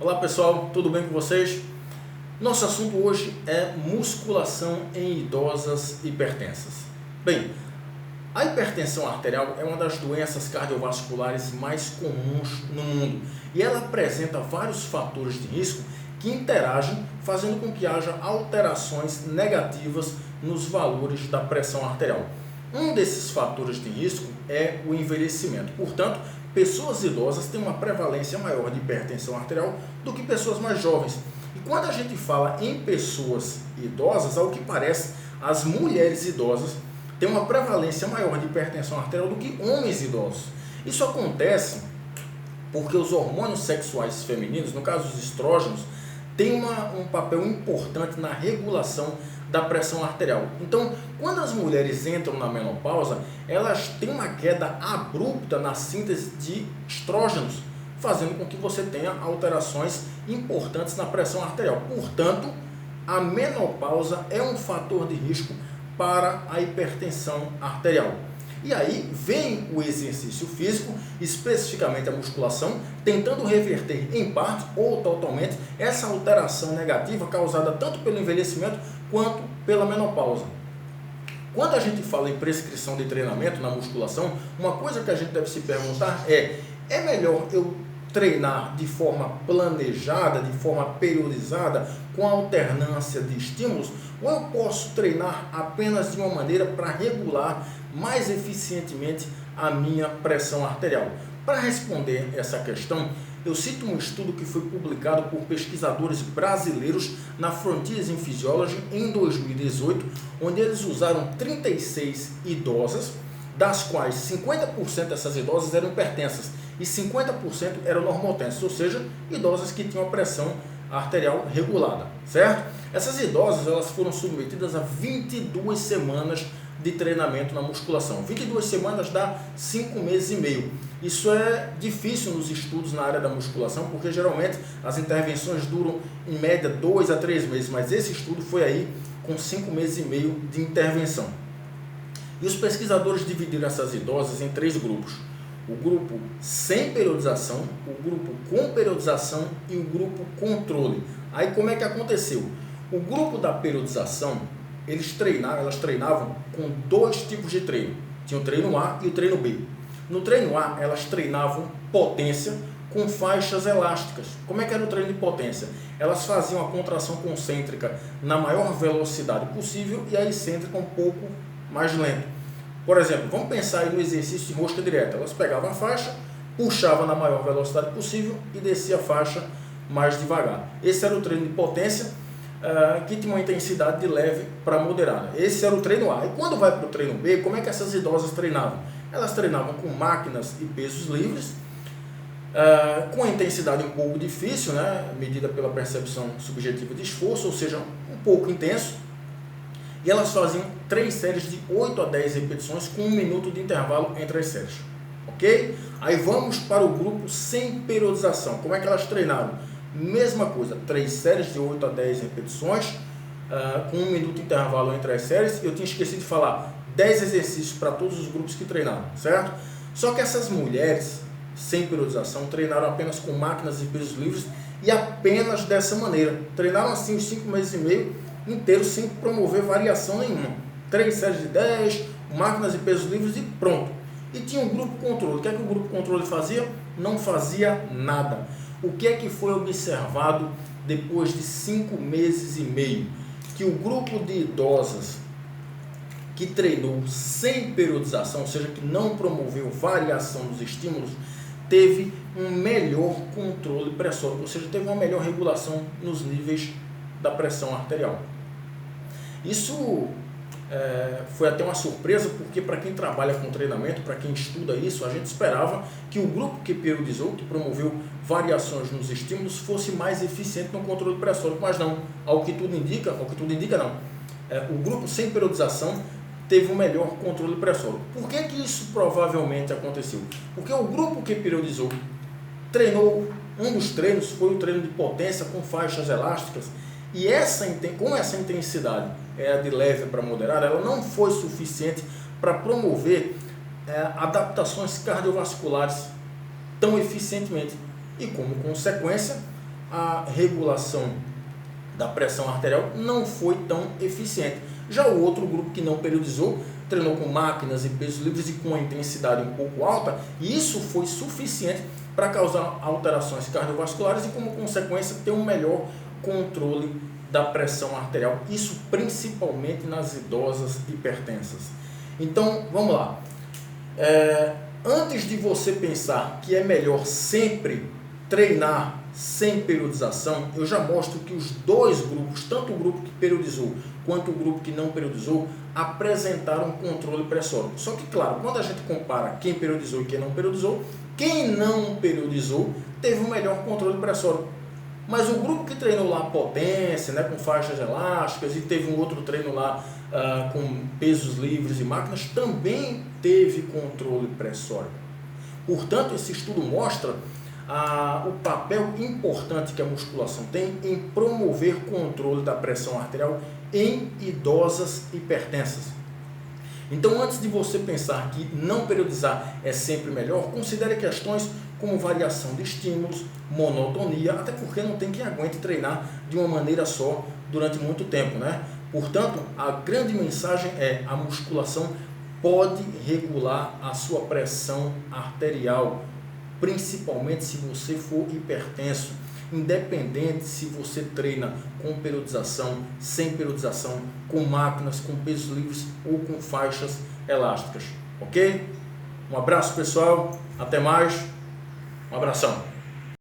Olá pessoal, tudo bem com vocês? Nosso assunto hoje é musculação em idosas hipertensas. Bem, a hipertensão arterial é uma das doenças cardiovasculares mais comuns no mundo e ela apresenta vários fatores de risco que interagem, fazendo com que haja alterações negativas nos valores da pressão arterial. Um desses fatores de risco é o envelhecimento. Portanto, pessoas idosas têm uma prevalência maior de hipertensão arterial do que pessoas mais jovens. E quando a gente fala em pessoas idosas, ao que parece, as mulheres idosas têm uma prevalência maior de hipertensão arterial do que homens idosos. Isso acontece porque os hormônios sexuais femininos, no caso os estrógenos, têm um papel importante na regulação da pressão arterial. Então, quando as mulheres entram na menopausa, elas têm uma queda abrupta na síntese de estrógenos, fazendo com que você tenha alterações importantes na pressão arterial. Portanto, a menopausa é um fator de risco para a hipertensão arterial. E aí vem o exercício físico, especificamente a musculação, tentando reverter em parte ou totalmente essa alteração negativa causada tanto pelo envelhecimento quanto pela menopausa. Quando a gente fala em prescrição de treinamento na musculação, uma coisa que a gente deve se perguntar é melhor eu treinar de forma planejada, de forma periodizada, com alternância de estímulos, ou eu posso treinar apenas de uma maneira para regular mais eficientemente a minha pressão arterial? Para responder essa questão, eu cito um estudo que foi publicado por pesquisadores brasileiros na Frontiers in Physiology em 2018, onde eles usaram 36 idosas, das quais 50% dessas idosas eram hipertensas e 50% eram normotensas, ou seja, idosas que tinham a pressão arterial regulada, certo? Essas idosas elas foram submetidas a 22 semanas de treinamento na musculação. 22 semanas dá 5 meses e meio. Isso é difícil nos estudos na área da musculação, porque geralmente as intervenções duram em média 2 a 3 meses, mas esse estudo foi aí com 5 meses e meio de intervenção. E os pesquisadores dividiram essas idosas em 3 grupos. O grupo sem periodização, o grupo com periodização e o grupo controle. Aí como é que aconteceu? O grupo da periodização, elas treinavam com 2 tipos de treino. Tinha o treino A e o treino B. No treino A, elas treinavam potência com faixas elásticas. Como é que era o treino de potência? Elas faziam a contração concêntrica na maior velocidade possível e a excêntrica um pouco mais lento. Por exemplo, vamos pensar aí no exercício de rosca direta. Elas pegavam a faixa, puxavam na maior velocidade possível e descia a faixa mais devagar. Esse era o treino de potência, que tinha uma intensidade de leve para moderada. Esse era o treino A. E quando vai para o treino B, como é que essas idosas treinavam? Elas treinavam com máquinas e pesos livres, com a intensidade um pouco difícil, né, medida pela percepção subjetiva de esforço, ou seja, um pouco intenso. E elas faziam 3 séries de 8 a 10 repetições com 1 minuto de intervalo entre as séries. Ok? Aí vamos para o grupo sem periodização. Como é que elas treinaram? Mesma coisa, 3 séries de 8 a 10 repetições, com 1 minuto de intervalo entre as séries. Eu tinha esquecido de falar 10 exercícios para todos os grupos que treinaram, certo? Só que essas mulheres sem periodização treinaram apenas com máquinas e pesos livres e apenas dessa maneira. Treinaram assim os 5 meses e meio inteiros sem promover variação nenhuma. 3 séries de 10, máquinas e pesos livres e pronto. E tinha um grupo controle. O que é que o grupo controle fazia? Não fazia nada. O que é que foi observado depois de 5 meses e meio? Que o grupo de idosas que treinou sem periodização, ou seja, que não promoveu variação dos estímulos, teve um melhor controle pressórico, ou seja, teve uma melhor regulação nos níveis da pressão arterial. Isso foi até uma surpresa, porque para quem trabalha com treinamento, para quem estuda isso, a gente esperava que o grupo que periodizou, que promoveu variações nos estímulos, fosse mais eficiente no controle pressórico, mas não. Ao que tudo indica não. O grupo sem periodização teve um melhor controle pressórico. Por que isso provavelmente aconteceu? Porque o grupo que periodizou treinou, um dos treinos foi o treino de potência com faixas elásticas, e com essa intensidade de leve para moderada, ela não foi suficiente para promover adaptações cardiovasculares tão eficientemente. E como consequência, a regulação da pressão arterial não foi tão eficiente. Já o outro grupo que não periodizou, treinou com máquinas e pesos livres e com uma intensidade um pouco alta, e isso foi suficiente para causar alterações cardiovasculares e, como consequência, ter um melhor controle da pressão arterial, isso principalmente nas idosas hipertensas. Então, vamos lá. Antes de você pensar que é melhor sempre treinar sem periodização, eu já mostro que os dois grupos, tanto o grupo que periodizou quanto o grupo que não periodizou, apresentaram controle pressórico. Só que, claro, quando a gente compara quem periodizou e quem não periodizou teve um melhor controle pressórico. Mas o grupo que treinou lá potência, né, com faixas elásticas, e teve um outro treino lá com pesos livres e máquinas, também teve controle pressórico. Portanto, esse estudo mostra o papel importante que a musculação tem em promover controle da pressão arterial em idosas hipertensas. Então, antes de você pensar que não periodizar é sempre melhor, considere questões como variação de estímulos, monotonia, até porque não tem quem aguente treinar de uma maneira só durante muito tempo, né? Portanto, a grande mensagem é: a musculação pode regular a sua pressão arterial, principalmente se você for hipertenso, independente se você treina com periodização, sem periodização, com máquinas, com pesos livres ou com faixas elásticas, ok? Um abraço, pessoal, até mais, um abração.